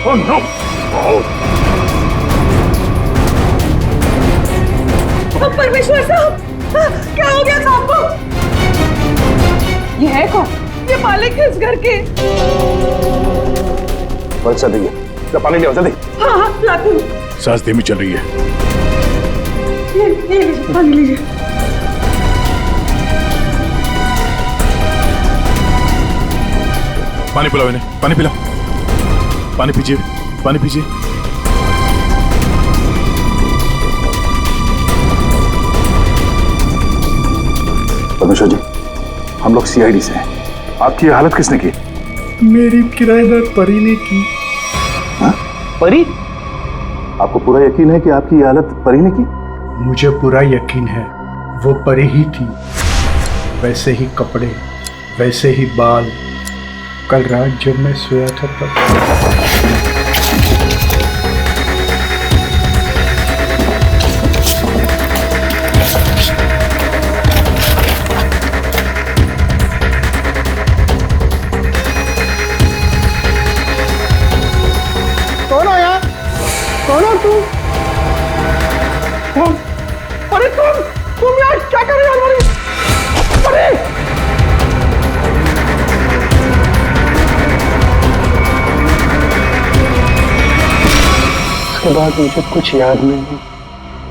Oh no! परमेश्वर साहब, क्या हो गया साहब को? ये है कौन? ये मालिक है इस घर के। बच्चा दी है, पानी ले आओ जल्दी। हाँ हाँ लाती हूँ। सांस धीमी चल रही है। ये लीजिए, पानी लीजिए। पानी पिलाओ इन्हें, पानी पिलाओ। पानी पीजिए, पानी पीजिए। परमेश्वर जी, हम लोग सीआईडी से हैं। आपकी ये हालत किसने की? मेरी किराएदार परी ने की। हाँ? परी? आपको पूरा यकीन है कि आपकी ये हालत परी ने की? मुझे पूरा यकीन है, वो परी ही थी। वैसे ही कपड़े, वैसे ही बाल। कल रात जब मैं सोया था तब। कौन आया? कौन हो तुम? कौन? अरे तुम यार क्या कर रहे हो? अरे उसके बाद मुझे कुछ याद नहीं।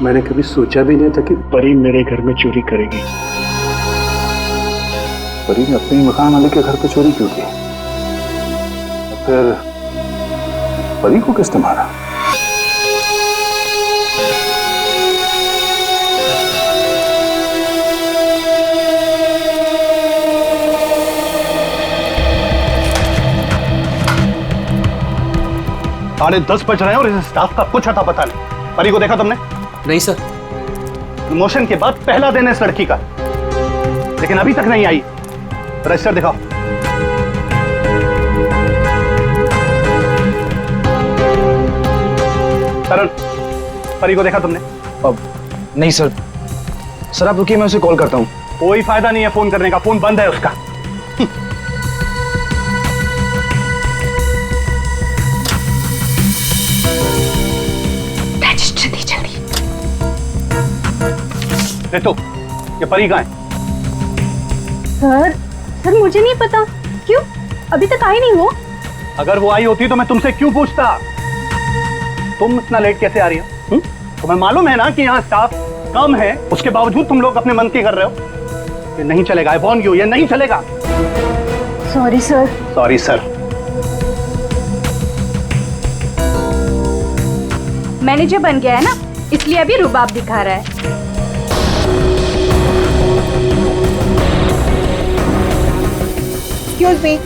मैंने कभी सोचा भी नहीं था कि परी मेरे घर में चोरी करेगी। परी ने अपने मकान मालिक के घर पे चोरी क्यों की? फिर परी को किसने मारा? साढ़े 10 बज रहे हैं और इस स्टाफ का कुछ अता पता नहीं। परी को देखा तुमने? नहीं सर। प्रमोशन के बाद पहला दिन है इस लड़की का, लेकिन अभी तक नहीं आई। रजिस्टर दिखाओ। करण, परी को देखा तुमने? अब नहीं सर। सर आप रुकिए, मैं उसे कॉल करता हूँ। कोई फायदा नहीं है फोन करने का, फोन बंद है उसका। रजिस्टर दी जल्दी। तो ये परी कहाँ है? सर मुझे नहीं पता। क्यों? अभी तक आई नहीं वो। अगर वो आई होती तो मैं तुमसे क्यों पूछता? तुम इतना लेट कैसे आ रही हो? तुम्हें मालूम है ना कि यहाँ स्टाफ कम है, उसके बावजूद तुम लोग अपने मन की कर रहे हो। ये नहीं चलेगा, आई वॉर्न यू, ये नहीं चलेगा। Sorry sir. Sorry sir. Manager बन गया है ना, इसलिए अभी रुबाब दिखा रहा है। एक्सक्यूज मी,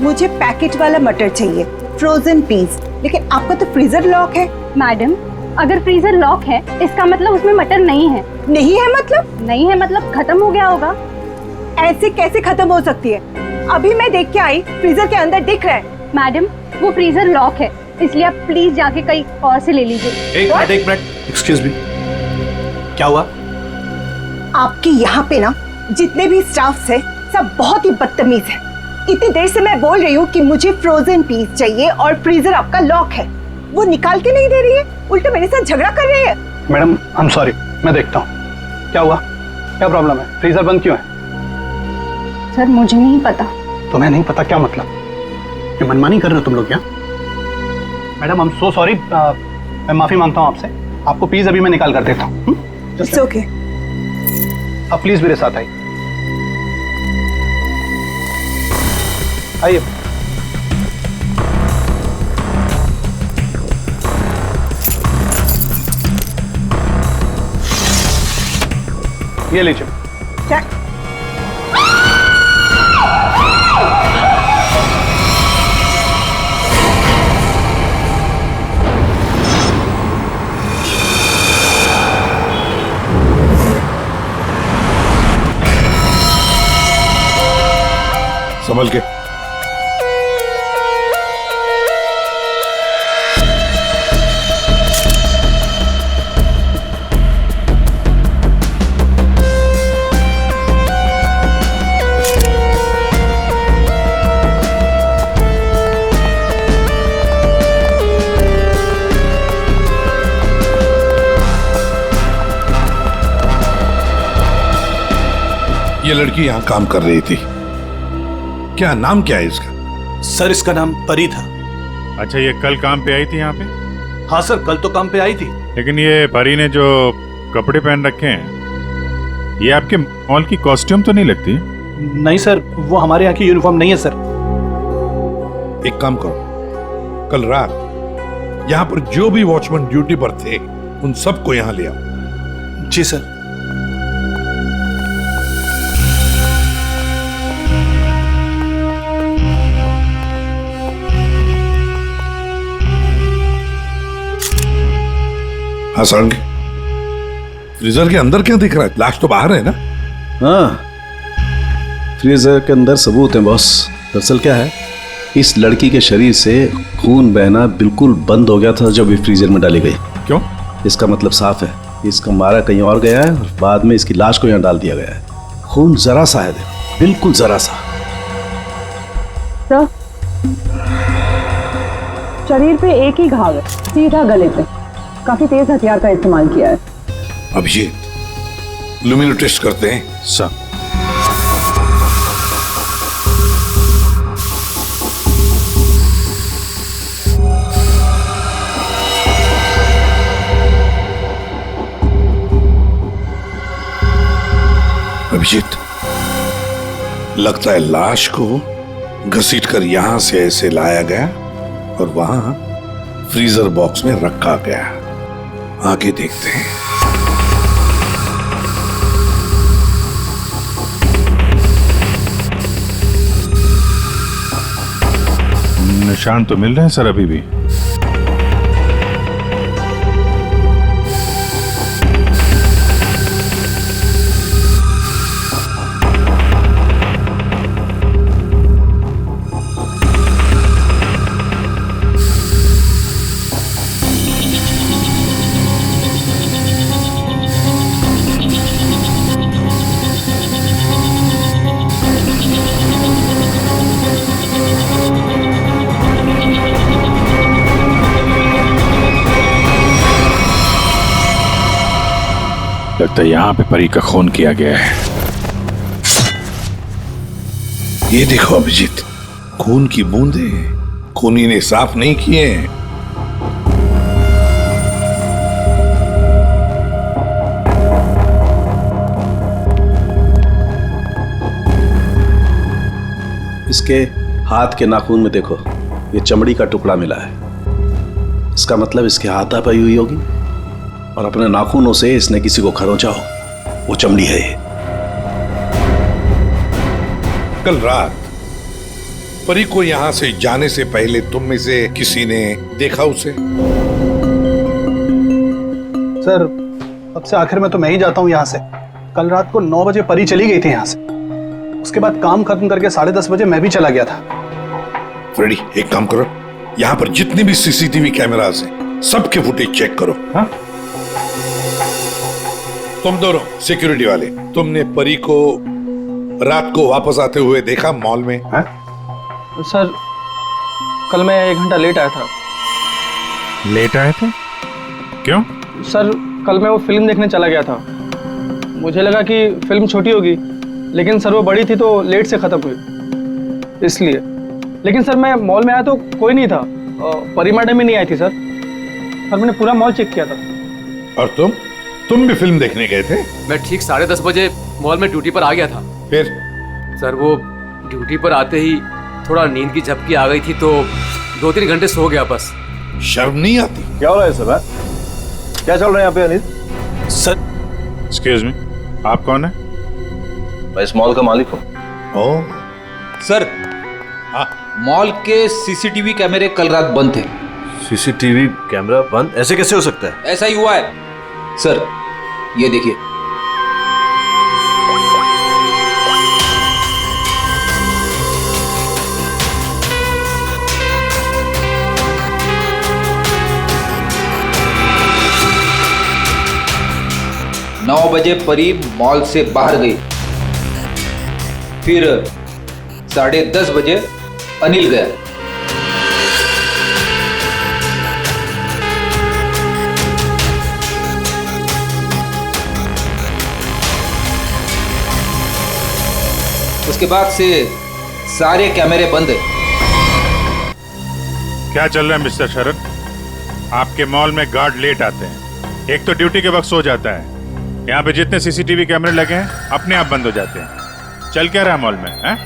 मुझे पैकेट वाला मटर चाहिए, फ्रोजन पीस। लेकिन आपका तो फ्रीजर लॉक है। मैडम, अगर फ्रीजर लॉक है इसका मतलब उसमें मटर नहीं है। नहीं है मतलब? नहीं है मतलब खत्म हो गया होगा। ऐसे कैसे खत्म हो सकती है? अभी मैं देख के आई, फ्रीजर के अंदर दिख रहा है। मैडम, वो फ्रीजर लॉक है, इसलिए आप प्लीज जाके कहीं और से ले लीजिए। एक मिनट, एक्सक्यूज मी, क्या हुआ? आपके यहाँ पे ना जितने भी स्टाफ है सब बहुत ही बदतमीज है। इतनी देर से मैं बोल रही हूँ कि मुझे फ्रोजन पीस चाहिए और फ्रीजर आपका लॉक है, वो निकाल के नहीं दे रही है, उल्टा मेरे साथ झगड़ा कर रही है। मैडम आई एम सॉरी, मैं देखता हूँ क्या हुआ, क्या प्रॉब्लम है, फ्रीजर बंद क्यों है? सर मुझे नहीं पता। तुम्हें नहीं पता क्या मतलब? ये मनमानी कर रहे हो तुम लोग क्या? Madam I am so sorry, मैं माफी मांगता हूँ आपसे। आपको प्लीज अभी मैं निकाल कर देता हूँ। It's okay. अब प्लीज मेरे साथ आइए। आइए। ये लीजिए। क्या? संभल के। लड़की यहाँ काम कर रही थी, क्या नाम क्या है इसका? सर इसका नाम परी था। अच्छा, ये कल काम पे आई थी यहाँ पे? हाँ सर, कल तो काम पे आई थी। लेकिन ये परी ने जो कपड़े पहन रखे हैं, ये आपके मॉल की कॉस्ट्यूम तो नहीं लगती? नहीं सर, वो हमारे यहाँ की यूनिफॉर्म नहीं है सर। एक काम करो, कल रात यहाँ पर जो भी वॉचमैन ड्यूटी पर थे उन सबको यहाँ ले आओ। जी सर। हाँ सारंगी, फ्रीजर के अंदर क्या दिख रहा है? लाश तो बाहर है ना? हाँ, फ्रीजर के अंदर सबूत है बॉस। दरअसल क्या है, इस लड़की के शरीर से खून बहना बिल्कुल बंद हो गया था जब ये फ्रीजर में डाली गई। क्यों? इसका मतलब साफ है, इसका मारा कहीं और गया है और बाद में इसकी लाश को यहाँ डाल दिया गया है। खून जरा सा है, बिल्कुल जरा सा। सर, शरीर पे एक ही घाव है, सीधा गले पे। काफी तेज हथियार का इस्तेमाल किया है। अभिजीत, लुमिनो टेस्ट करते हैं। सर, अभिजीत, लगता है लाश को घसीटकर यहां से ऐसे लाया गया और वहां फ्रीजर बॉक्स में रखा गया। आगे देखते हैं। निशान तो मिल रहे हैं सर अभी भी। लगता है यहाँ पे परी का खून किया गया है। ये देखो अभिजीत, खून की बूंदें खूनी ने साफ नहीं किए हैं। इसके हाथ के नाखून में देखो, ये चमड़ी का टुकड़ा मिला है। इसका मतलब इसके हाथापाई हुई होगी और अपने नाखूनों से इसने किसी को खरोंचा हो। वो चमड़ी है ये। कल रात परी को यहां से जाने से पहले तुम में से किसी ने देखा उसे? सर, अब से आखिर में तो मैं ही जाता हूँ यहाँ से। कल रात को 9 बजे परी चली गई थी यहाँ से। उसके बाद काम खत्म करके 10:30 बजे मैं भी चला गया था। फ्रेडी, एक काम करो, यहाँ पर जितने भी सीसीटीवी कैमरास हैं सबके फुटेज चेक करो। हाँ? तुम दोनों सिक्योरिटी वाले, तुमने परी को रात को वापस आते हुए देखा मॉल में? हाँ? सर, कल मैं 1 घंटा लेट आया था। लेट आए थे? क्यों? सर, कल मैं वो फिल्म देखने चला गया था। मुझे लगा कि फिल्म छोटी होगी, लेकिन सर वो बड़ी थी तो लेट से खत्म हुई, इसलिए। लेकिन सर मैं मॉल में आया तो कोई नहीं था। परी मैडम भी नहीं आई थी सर। मैंने पूरा मॉल चेक किया था। और तुम भी फिल्म देखने गए थे? मैं ठीक 10:30 बजे मॉल में ड्यूटी पर आ गया था। फिर? सर वो ड्यूटी पर आते ही थोड़ा नींद की झपकी आ गई थी तो 2-3 घंटे सो गया बस। शर्म नहीं आती? क्या हो रहा है सर? क्या चल रहा है यहाँ पे अनिल? सर, एक्सक्यूज मी, आप कौन है? मैं इस मॉल का मालिक हूँ। ओ, सर, हाँ? मॉल के सीसीटीवी कैमरे कल रात बंद थे। सीसीटीवी कैमरा बंद? ऐसे कैसे हो सकता है? ऐसा ही हुआ है सर, ये देखिए। नौ बजे परी मॉल से बाहर गई, फिर 10:30 बजे अनिल गया। उसके बाद से सारे कैमरे बंद है। क्या चल रहा है मिस्टर शरद? आपके मॉल में गार्ड लेट आते हैं, एक तो ड्यूटी के वक्त सो जाता है, यहाँ पे जितने सीसीटीवी कैमरे लगे हैं अपने आप बंद हो जाते हैं। चल क्या रहा है मॉल में है?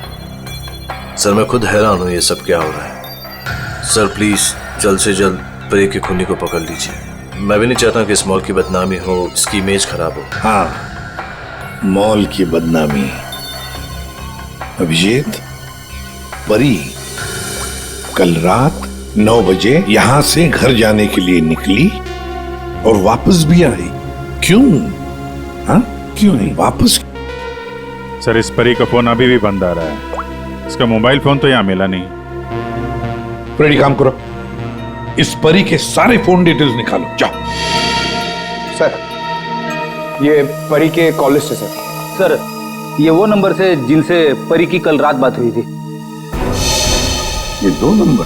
सर मैं खुद हैरान हूँ ये सब क्या हो रहा है। सर प्लीज जल्द से जल्द परी के खूनी को पकड़ लीजिए। मैं भी नहीं चाहता कि इस मॉल की बदनामी हो, इसकी इमेज खराब हो। हाँ, मॉल की बदनामी। अभिजीत, परी कल रात 9 बजे यहां से घर जाने के लिए निकली और वापस भी आई। क्यों? हाँ, क्यों नहीं वापस? सर इस परी का फोन अभी भी बंद आ रहा है, इसका मोबाइल फोन तो यहाँ मिला नहीं। रेडी, काम करो, इस परी के सारे फोन डिटेल्स निकालो, जाओ। सर ये परी के कॉल लिस्ट है सर। सर ये वो नंबर से जिनसे परी की कल रात बात हुई थी। ये 2 नंबर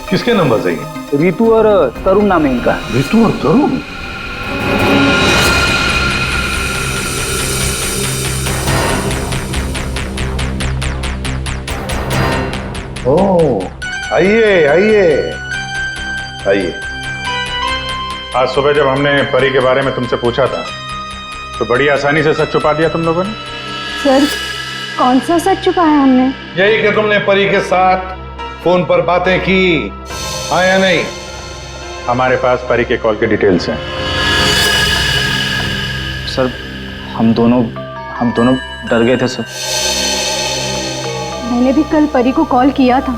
किसके नंबर है? रितु और तरुण नाम है इनका। रितु और तरुण? ओह, आइए आइए आइए। आज सुबह जब हमने परी के बारे में तुमसे पूछा था तो बड़ी आसानी से सच छुपा दिया तुम लोगों ने। सर कौन सा सच छुपाया हमने? यही कि तुमने परी के साथ फोन पर बातें की, हाँ या नहीं? हमारे पास परी के कॉल के डिटेल्स हैं। सर हम दोनों डर गए थे सर। मैंने भी कल परी को कॉल किया था।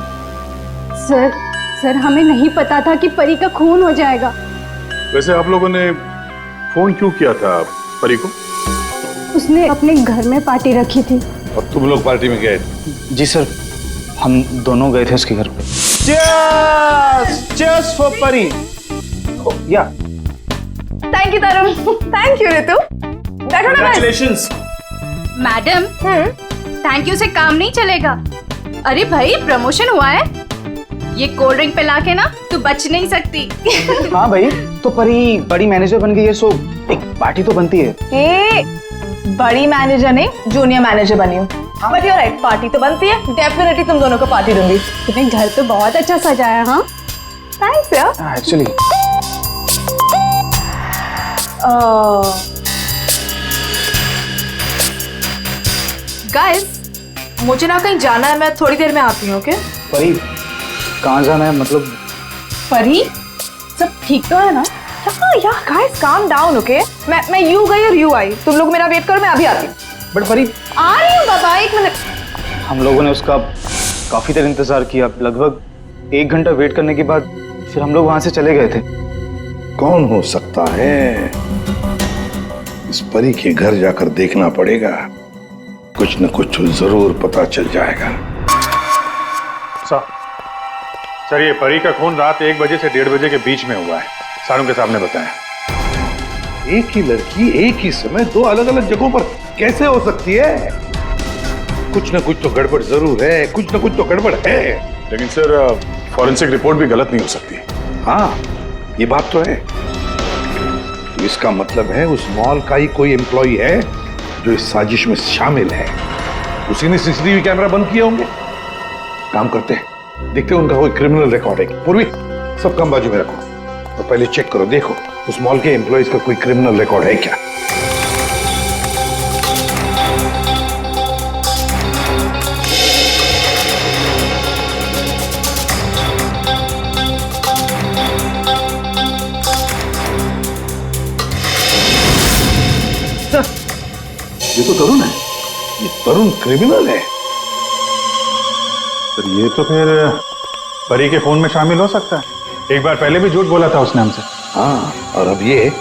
सर हमें नहीं पता था कि परी का खून हो जाएगा। वैसे आप लोगों ने फोन क्यों किया था परी को? उसने अपने घर में पार्टी रखी थी। और तुम लोग पार्टी में गए थे? जी सर, हम दोनों गए थे उसके घर पे। Cheers for परी। या thank you Tarun, thank you Ritu. बैठो ना। Congratulations। मैडम थैंक यू से काम नहीं चलेगा। अरे भाई प्रमोशन हुआ है, ये कोल्ड ड्रिंक पिला के ना तू बच नहीं सकती। हाँ भाई, तो परी बड़ी मैनेजर बन गई है, सो एक पार्टी तो बनती है। बड़ी मैनेजर नहीं, जूनियर मैनेजर बनी हूँ। बट यू राइट, पार्टी तो बनती है। डेफिनेटली तुम दोनों को पार्टी दूंगी। तुम्हें घर तो बहुत अच्छा सजाया। हाँ थैंक्स यार। एक्चुअली गाइस मुझे ना कहीं जाना है, मैं थोड़ी देर में आती हूँ। ओके परी कहाँ जाना है? मतलब परी सब ठीक तो है ना? यार गाइस काम डाउन। ओके मैं यू गई और यू आई, तुम लोग मेरा वेट करो, मैं अभी आती हूँ। बट परी आ रही हूँ बाबा, 1 मिनट। हम लोगों ने उसका काफी देर इंतजार किया, लगभग 1 घंटा वेट करने के बाद फिर हम लोग वहां से चले गए थे। कौन हो सकता है? इस परी के घर जाकर देखना पड़ेगा, कुछ न कुछ तो जरूर पता चल जाएगा। सर ये परी का खून रात 1 बजे से 1:30 बजे के बीच में हुआ है, सारों के सामने बताया। एक ही लड़की एक ही समय 2 अलग अलग जगहों पर कैसे हो सकती है? कुछ न कुछ तो गड़बड़ जरूर है, कुछ न कुछ तो गड़बड़ है। लेकिन सर फॉरेंसिक रिपोर्ट भी गलत नहीं हो सकती। हाँ ये बात तो है। इसका मतलब है उस मॉल का ही कोई एम्प्लॉई है जो इस साजिश में शामिल है। उसी ने सीसीटीवी कैमरा बंद किए होंगे। काम करते हैं, देखते हैं उनका कोई क्रिमिनल रिकॉर्ड है। पूर्वी सब काम बाजू में रखो, तो पहले चेक करो, देखो उस मॉल के एम्प्लॉइज का कोई क्रिमिनल रिकॉर्ड है क्या। ये तो तरुण है। ये तरुण क्रिमिनल है? सर ये तो फिर परी के खून में शामिल हो सकता है। एक बार पहले भी झूठ बोला था उसने हमसे। हाँ, और अब ये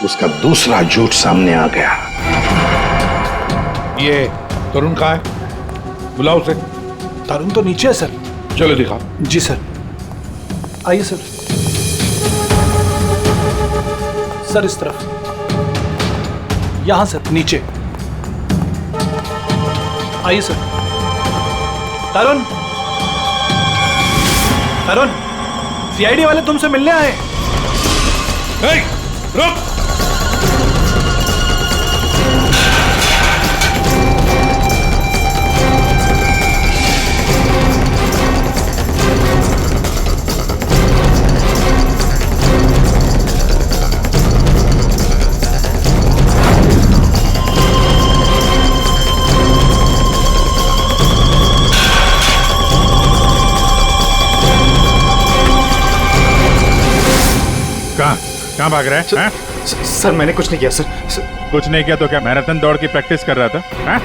उसका दूसरा झूठ सामने आ गया। ये तरुण कहाँ है? बुलाओ उसे। तरुण तो नीचे है सर। चलो दिखाओ। जी सर, आइए सर। सर इस तरफ, यहां सर, नीचे आइए सर। तरुण, तरुण, सीआईडी वाले तुमसे मिलने आए। रुक। कहाँ भाग रहा है? सर मैंने कुछ नहीं किया सर। कुछ नहीं किया तो क्या मैराथन दौड़ की प्रैक्टिस कर रहा था? हाँ?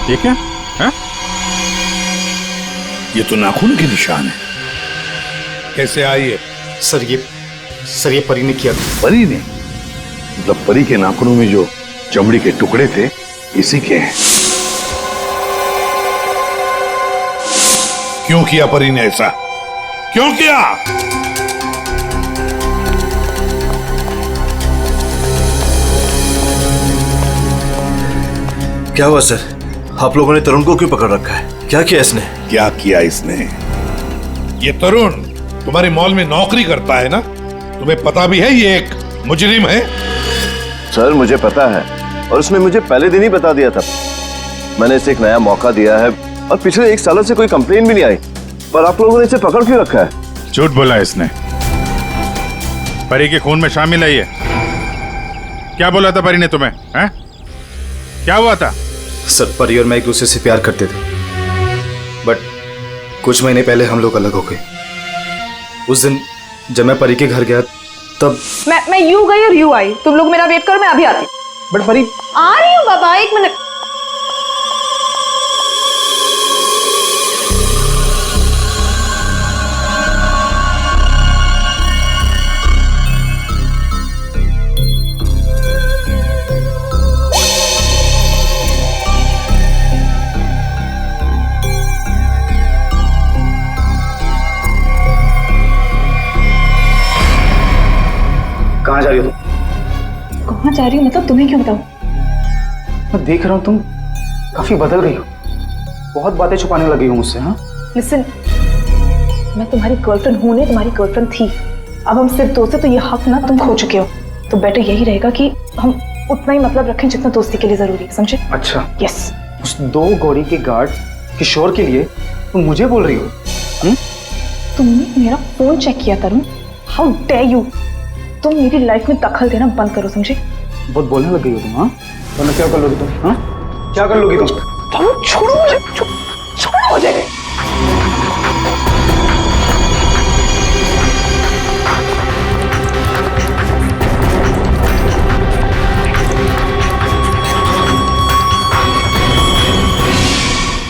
ये क्या? हाँ? ये तो नाखून के निशान है। कैसे आई है? सर ये परी ने किया। परी ने? मतलब परी के नाखूनों में जो चमड़ी के टुकड़े थे इसी के हैं। क्यों किया परी ने ऐसा? क्यों किया? क्या हुआ सर? आप लोगों ने तरुण को क्यों पकड़ रखा है? क्या किया इसने? क्या किया इसने? ये तरुण तुम्हारे मॉल में नौकरी करता है ना? तुम्हें पता भी है ये एक मुजरिम है? सर मुझे पता है, और उसने मुझे पहले दिन ही बता दिया था। मैंने इसे एक नया मौका दिया है और पिछले 1 साल से कोई कंप्लेन भी नहीं आई, पर आप लोगों ने इसे पकड़ क्यों रखा है? झूठ बोला इसने। परी के खून में शामिल है ये। क्या बोला था परी ने तुम्हें? हैं? क्या हुआ था? सर परी और मैं एक दूसरे से प्यार करते थे, बट कुछ महीने पहले हम लोग अलग हो गए। उस दिन जब मैं परी के घर गया तब मैं यूं गई और यूं आई। तुम लोग मेरा वेट करो, मैं अभी आती। बट परी आ रही हूँ बाबा, 1 मिनट। कहाँ जा रही हो तुम? कहाँ जा रही हूँ मतलब तुम्हें क्यों बताऊँ? मैं देख रहा हूँ तुम काफी बदल गई हो, बहुत बातें छुपाने लगी हो मुझसे। हाँ लिसन, मैं तुम्हारी गर्लफ्रेंड हूँ, नहीं तुम्हारी गर्लफ्रेंड थी। अब हम सिर्फ दोस्त हैं तो ये हक ना तुम खो चुके हो। तो बेटर यही रहेगा कि हम उतना ही मतलब रखें जितना दोस्ती के लिए जरूरी है, समझे? अच्छा यस। उस 2 गौरी के गार्ड किशोर के लिए तुम मुझे बोल रही हो? तुमने मेरा फोन चेक किया तरुण, हाउ डेयर यू। तुम मेरी लाइफ में दखल देना बंद करो, समझे? बहुत बोलने लग गई हो तुम। हाँ वरना क्या कर लोगी तुम? हाँ क्या कर लोगी तुम? छोड़ो मुझे, छोड़ो मुझे।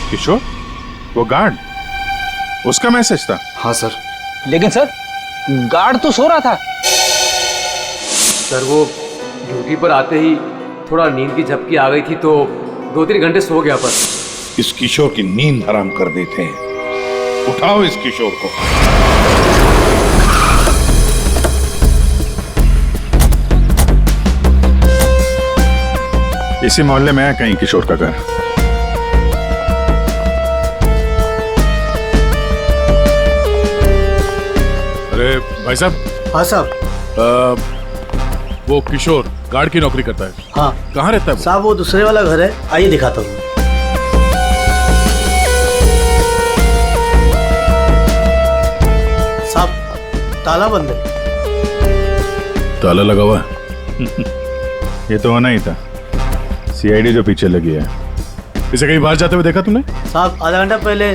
किशोर, वो गार्ड, उसका मैसेज था? हाँ सर। लेकिन सर गार्ड तो सो रहा था। सर वो ड्यूटी पर आते ही थोड़ा नींद की झपकी आ गई थी तो 2-3 घंटे सो गया। पर इस किशोर की नींद हराम कर देते हैं। उठाओ इस किशोर को। इसी मोहल्ले में है कहीं किशोर का घर। अरे भाई साहब। हाँ साहब। वो किशोर गार्ड की नौकरी करता है। हाँ। कहाँ रहता है वो? साहब वो दूसरे वाला घर है, आइए दिखाता हूँ। साहब ताला बंद है। ताला लगा हुआ है? ये तो होना ही था। सीआईडी जो पीछे लगी है। इसे कहीं बाहर जाते हुए देखा तुमने? साहब आधा घंटा पहले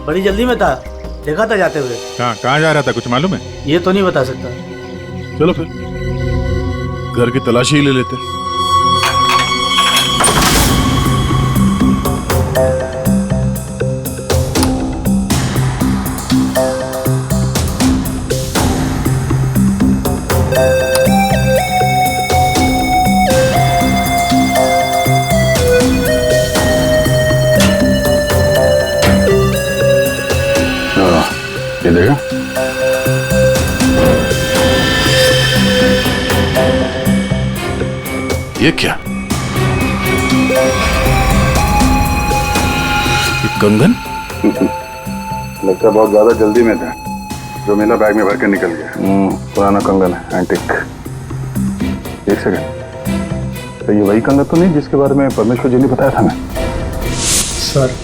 बड़ी जल्दी में था, देखा था जाते हुए। कहाँ जा रहा था, कुछ मालूम है? ये तो नहीं बता सकता। चलो फिर घर की तलाशी ही ले लेते। ये देखा? ये क्या? ये कंगन? लगता बहुत ज्यादा जल्दी में था, जो मेरा बैग में भर के निकल गया। पुराना कंगन है, एंटिक। एक सेकंड, तो ये वही कंगन तो नहीं जिसके बारे में परमेश्वर जी ने बताया था? मैं सर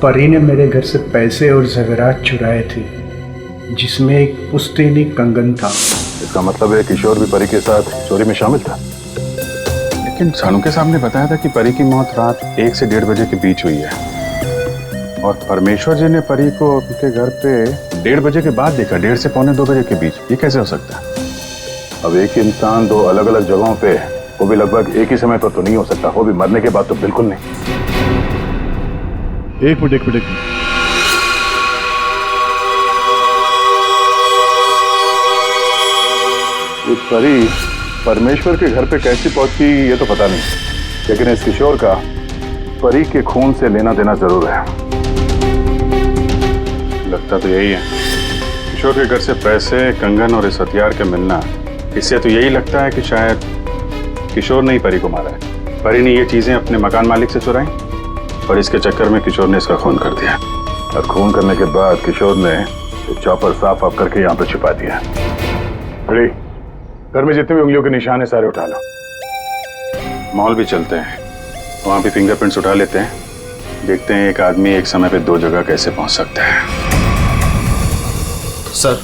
परी ने मेरे घर से पैसे और ज़ेवरात चुराए थे, जिसमें एक पुश्तैनी कंगन था। इसका मतलब है किशोर भी परी के साथ चोरी में शामिल था। लेकिन सानू के साहब ने बताया था कि परी की मौत रात 1 से 1:30 बजे के बीच हुई है, और परमेश्वर जी ने परी को उनके घर पे 1:30 बजे के बाद देखा, 1:30 से 1:45 बजे के बीच। ये कैसे हो सकता है? अब एक ही इंसान दो अलग अलग जगहों पे, वो भी लगभग एक ही समय पर तो नहीं हो सकता, वो भी मरने के बाद तो बिल्कुल नहीं। एक मिनट। ये परी परमेश्वर के घर पे कैसी पहुंची ये तो पता नहीं, लेकिन इस किशोर का परी के खून से लेना देना जरूर है। लगता तो यही है। किशोर के घर से पैसे, कंगन और इस हथियार के मिलना, इससे तो यही लगता है कि शायद किशोर ने ही परी को मारा है। परी ने ये चीजें अपने मकान मालिक से चुराई और इसके चक्कर में किशोर ने इसका खून कर दिया। और खून करने के बाद किशोर ने चॉपर साफ ऑफ करके यहाँ पे छुपा दिया। अरे घर में जितने भी उंगलियों के निशान है सारे उठा लो। मॉल भी चलते हैं, वहां भी फिंगरप्रिंट्स उठा लेते हैं, देखते हैं एक आदमी एक समय पे 2 जगह कैसे पहुंच सकता है। सर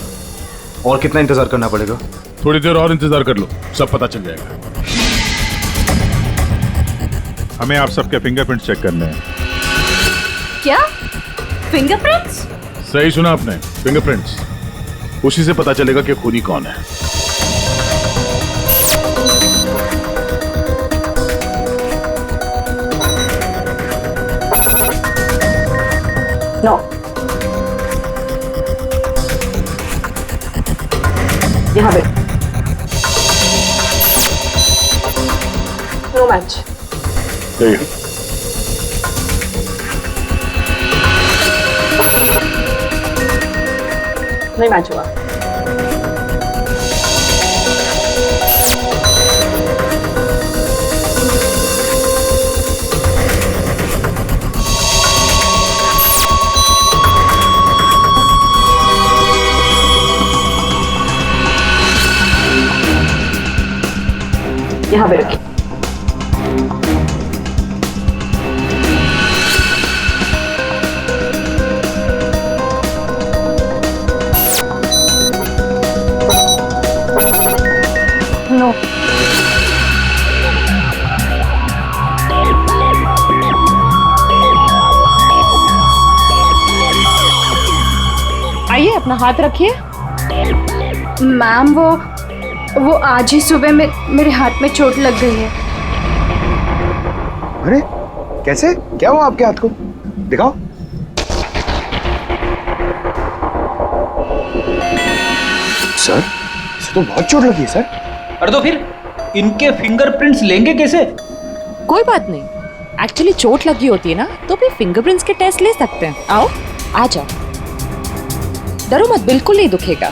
और कितना इंतजार करना पड़ेगा? थोड़ी देर और इंतजार कर लो, सब पता चल जाएगा। हमें आप सबके फिंगरप्रिंट्स चेक करने हैं। क्या फिंगरप्रिंट्स? सही सुना आपने, फिंगरप्रिंट्स। उसी से पता चलेगा कि खूनी कौन है। नो, यहाँ पे नो मैच। नहीं मैच हुआ। यहाँ पे रखिए। नो, आइए अपना हाथ रखिए। मैम वो आज ही सुबह मेरे हाथ में चोट लग गई है। अरे कैसे, क्या हुआ आपके हाथ को? दिखाओ। सर इसे तो बहुत चोट लगी है सर। अरे तो फिर इनके फिंगरप्रिंट्स लेंगे कैसे? कोई बात नहीं, एक्चुअली चोट लगी होती है ना तो फिर फिंगरप्रिंट्स के टेस्ट ले सकते हैं। आओ आ जाओ, डरो मत, बिल्कुल नहीं दुखेगा।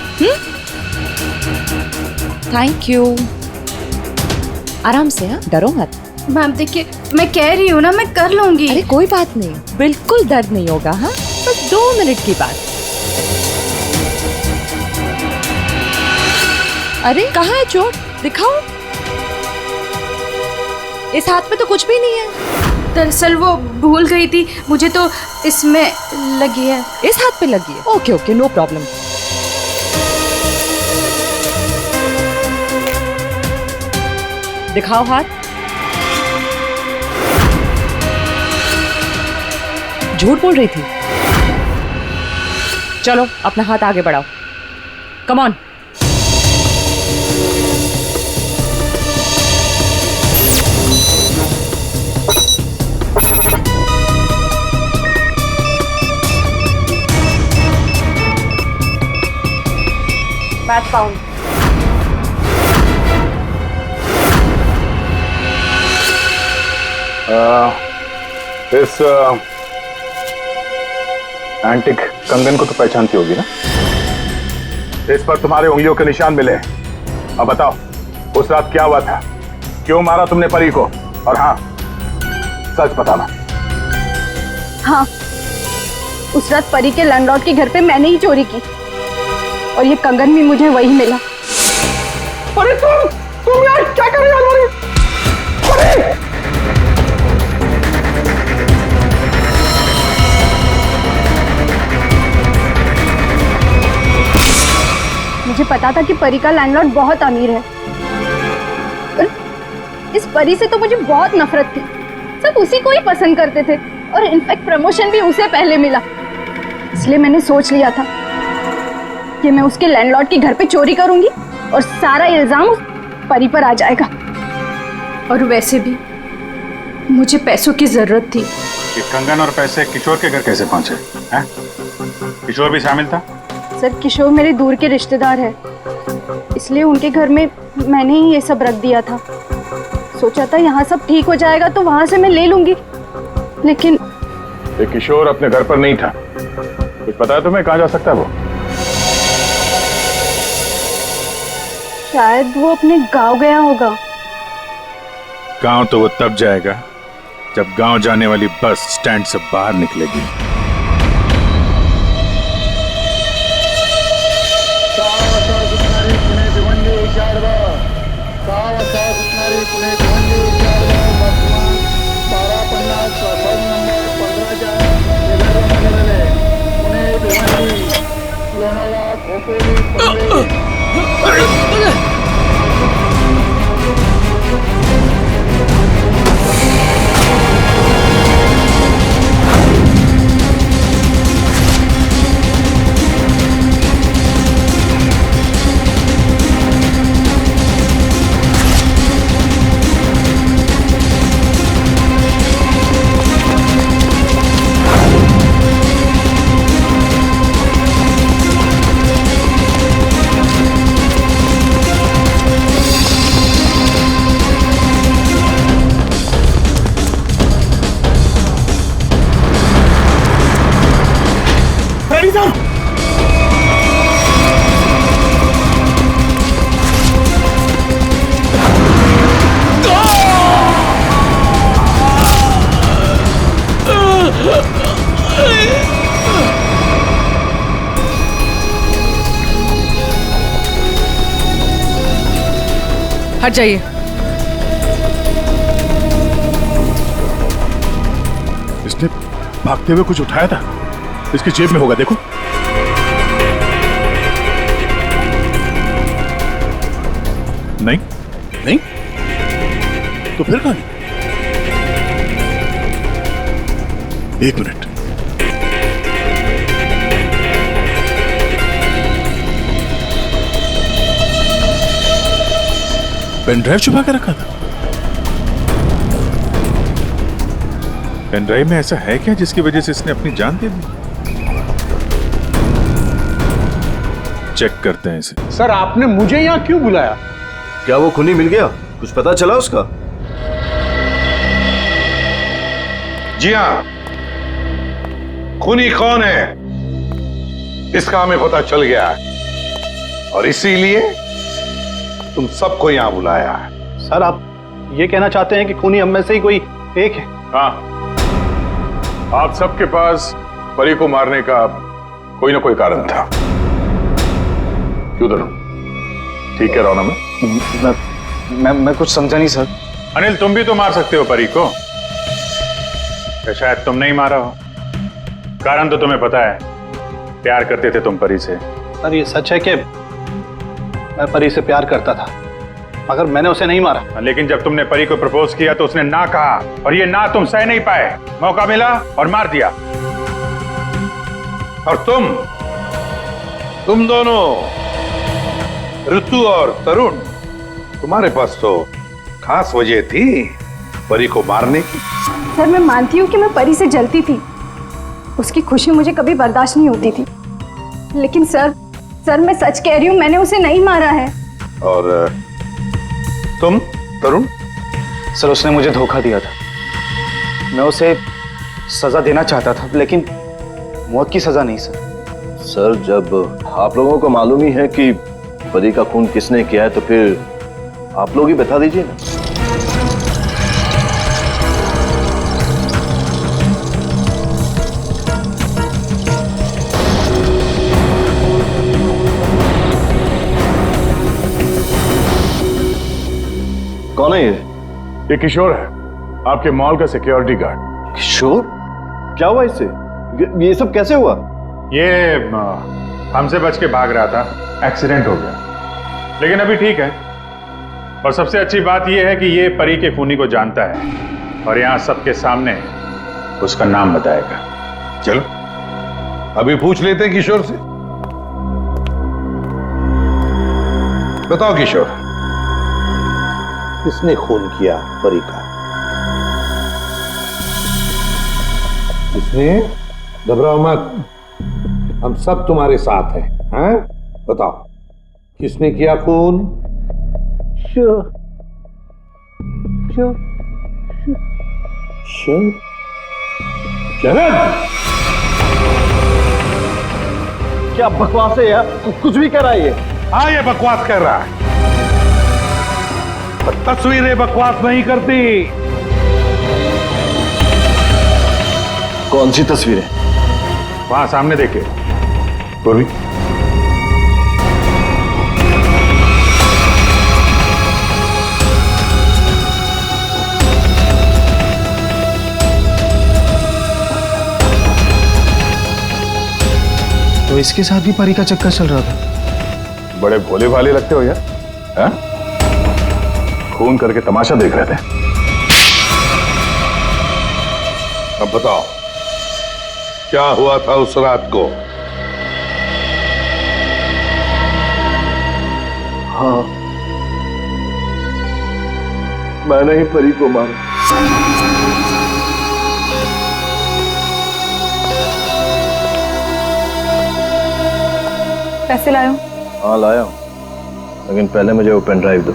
थैंक यू, आराम से, हाँ डरो मत। मैम देखिए, मैं कह रही हूँ ना, मैं कर लूंगी। अरे कोई बात नहीं, बिल्कुल दर्द नहीं होगा। हाँ बस 2 मिनट की बात। अरे कहाँ है चोट, दिखाओ। इस हाथ पे तो कुछ भी नहीं है। दरअसल वो भूल गई थी, मुझे तो इसमें लगी है। इस हाथ पे लगी है? Okay okay, no problem. दिखाओ हाथ। झूठ बोल रही थी। चलो अपना हाथ आगे बढ़ाओ, कम ऑन। Match pound. इस एंटिक कंगन को तो पहचानती होगी ना? इस पर तुम्हारे उंगलियों के निशान मिले। अब बताओ उस रात क्या हुआ था, क्यों मारा तुमने परी को? और हाँ, सच बताना। हाँ, उस रात परी के लैंडलॉर्ड के घर पे मैंने ही चोरी की और ये कंगन भी मुझे वही मिला। अरे तुम यार क्या कर रही हो? अरे मुझे पता था कि परी का लैंडलॉर्ड बहुत अमीर है। इस परी से तो मुझे बहुत नफरत थी, सब उसी को ही पसंद करते थे और इनफैक्ट प्रमोशन भी उसे पहले मिला। इसलिए मैंने सोच लिया था कि मैं उसके लैंडलॉर्ड के घर पे चोरी करूंगी और सारा इल्जाम उस परी पर आ जाएगा। और वैसे भी मुझे पैसों की जरूरत थी। कि कंगन और पैसे किशोर के घर कैसे पहुंचे हैं? किशोर भी शामिल था? सर किशोर मेरे दूर के रिश्तेदार है, इसलिए उनके घर में मैंने ही ये सब रख दिया था। सोचा था यहाँ सब ठीक हो जाएगा तो वहां से मैं ले लूंगी, लेकिन ये किशोर अपने घर पर नहीं था। कुछ पता है तुम्हें कहाँ जा सकता है वो? शायद वो अपने गांव गया होगा। गांव तो वो तब जाएगा जब गांव जाने वाली बस स्टैंड से बाहर निकलेगी। हट जाइए। इसने भागते हुए कुछ उठाया था, इसकी जेब में होगा, देखो। नहीं नहीं तो फिर कहां? एक मिनट। पेन ड्राइव छुपा के रखा था। पेन ड्राइव में ऐसा है क्या जिसकी वजह से इसने अपनी जान दे दी? चेक करते हैं इसे। सर आपने मुझे यहाँ क्यों बुलाया? क्या वो खूनी मिल गया? कुछ पता चला उसका? जी हाँ, खूनी कौन है इसका हमें पता चल गया है और इसीलिए तुम सबको यहां बुलाया है। सर आप ये कहना चाहते हैं कि खूनी हम में से ही कोई एक है? हाँ, आप सबके पास परी को मारने का कोई ना कोई कारण था। क्यों धर्म? ठीक कह रहा हूं ना मैं कुछ समझा नहीं सर। अनिल, तुम भी तो मार सकते हो परी को। या शायद तुम नहीं मारा हो। कारण तो तुम्हें पता है, प्यार करते थे तुम परी से। सर ये सच है कि मैं परी से प्यार करता था, मगर मैंने उसे नहीं मारा। लेकिन जब तुमने परी को प्रपोज किया तो उसने ना कहा, और ये ना तुम सह नहीं पाए। मौका मिला और मार दिया। और तुम दोनों, ऋतु और तरुण, तुम्हारे पास तो खास वजह थी परी को मारने की। सर मैं मानती हूँ कि मैं परी से जलती थी, उसकी खुशी मुझे कभी बर्दाश्त नहीं होती थी, लेकिन सर मैं सच कह रही हूँ, मैंने उसे नहीं मारा है। और तुम तरुण? सर उसने मुझे धोखा दिया था। मैं उसे सजा देना चाहता था, लेकिन मौत की सजा नहीं सर। सर जब आप लोगों को मालूम ही है कि परी का खून किसने किया है तो फिर आप लोग ही बता दीजिए ना। कौन है ये किशोर है, आपके मॉल का सिक्योरिटी गार्ड। किशोर? क्या हुआ इससे? ये सब कैसे हुआ? ये हमसे बच के भाग रहा था, एक्सीडेंट हो गया, लेकिन अभी ठीक है। और सबसे अच्छी बात यह है कि ये परी के खूनी को जानता है और यहाँ सबके सामने उसका नाम बताएगा। चलो अभी पूछ लेते हैं किशोर से। बताओ किशोर, किसने खून किया परी का? किसने? घबराओ मत, हम सब तुम्हारे साथ हैं। हैं? बताओ, किसने किया खून? शरद, क्या बकवास है यार, कुछ भी कह रहा है ये। हाँ, ये बकवास कर रहा है, पर तस्वीरें बकवास नहीं करती। कौन सी तस्वीरें? वहां सामने देखे पूर्वी। तो इसके साथ भी परी का चक्कर चल रहा था। बड़े भोले भाले लगते हो यार, हैं? खून करके तमाशा देख रहे थे। अब बताओ, क्या हुआ था उस रात को? हाँ, मैंने ही परी को मारा। पैसे लायो? हाँ लाया हूँ, लेकिन पहले मुझे वो पेन ड्राइव दो।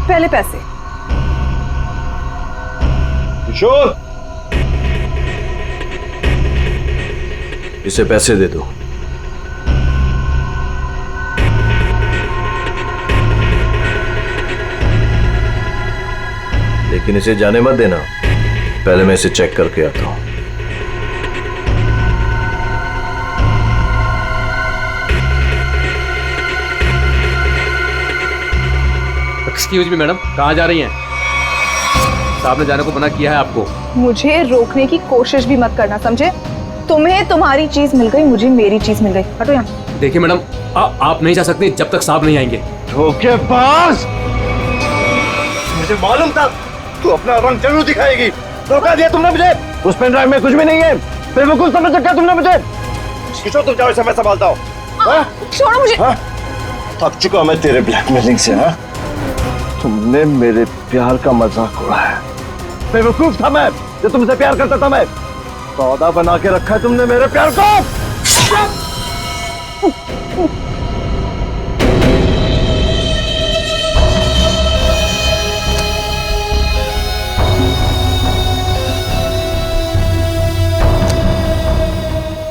पहले पैसे। किशोर, इसे पैसे दे दो। लेकिन इसे जाने मत देना, पहले मैं इसे चेक करके आता हूं। एक्सक्यूज मी मैडम, कहाँ जा रही हैं? साहब ने जाने को मना किया है आपको। मुझे रोकने की कोशिश भी मत करना, समझे? तुम्हें तुम्हारी चीज मिल गई, मुझे मेरी चीज मिल गई। हटो यहाँ। देखिए मैडम, आप नहीं जा सकती जब तक साहब नहीं आएंगे। धोखेबाज! मुझे मालूम था तू अपना रंग जरूर दिखाएगी। धोखा दिया तुमने मुझे। उस पेन ड्राइव में कुछ भी नहीं है। बेवकूफ समझ रखा तुमने मुझे। किशोर, तुम जाओ, इसे मैं संभालता हूँ। छोड़ो मुझे। थक चुका मैं तेरे ब्लैकमेलिंग से। हाँ, तुमने मेरे प्यार का मजाक उड़ाया। बेवकूफ था मैं जो तुमसे प्यार करता था। मैं सौदा बना के रखा है तुमने मेरे प्यार को।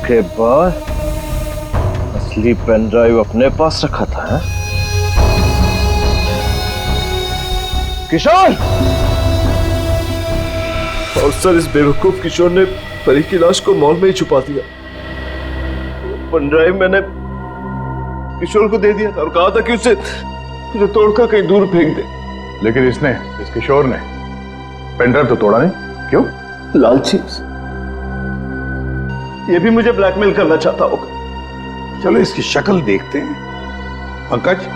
के बाद असली पेन ड्राइव अपने पास रखा था। है? किशोर! और सर, इस बेवकूफ किशोर ने परी की लाश को मॉल में ही छुपा दिया। पेन ड्राइव मैंने किशोर को दे दिया था और कहा था कि उसे तोड़कर कहीं दूर फेंक दे। लेकिन इस किशोर ने पेन ड्राइव तो तोड़ा नहीं। क्यों? लालची। ये भी मुझे ब्लैकमेल करना चाहता होगा। चलो इसकी शक्ल देखते हैं। पंकज,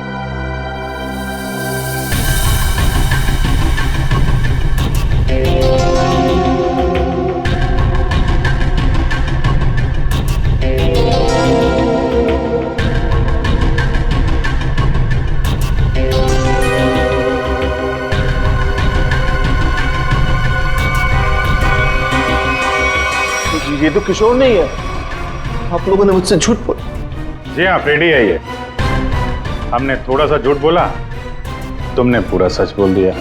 ये तो किशोर नहीं है। आप लोगों ने मुझसे झूठ बोला। जी हाँ, फ्रेडी है ये। हमने थोड़ा सा झूठ बोला, तुमने पूरा सच बोल दिया।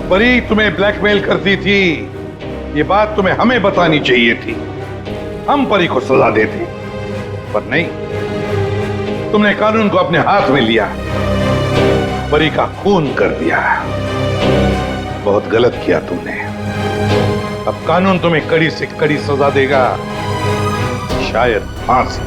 परी तुम्हें ब्लैकमेल करती थी, ये बात तुम्हें हमें बतानी चाहिए थी। हम परी को सजा देते, पर नहीं, तुमने कानून को अपने हाथ में लिया, परी का खून कर दिया। बहुत गलत किया तुमने। अब कानून तुम्हें कड़ी से कड़ी सजा देगा, शायद फांसी।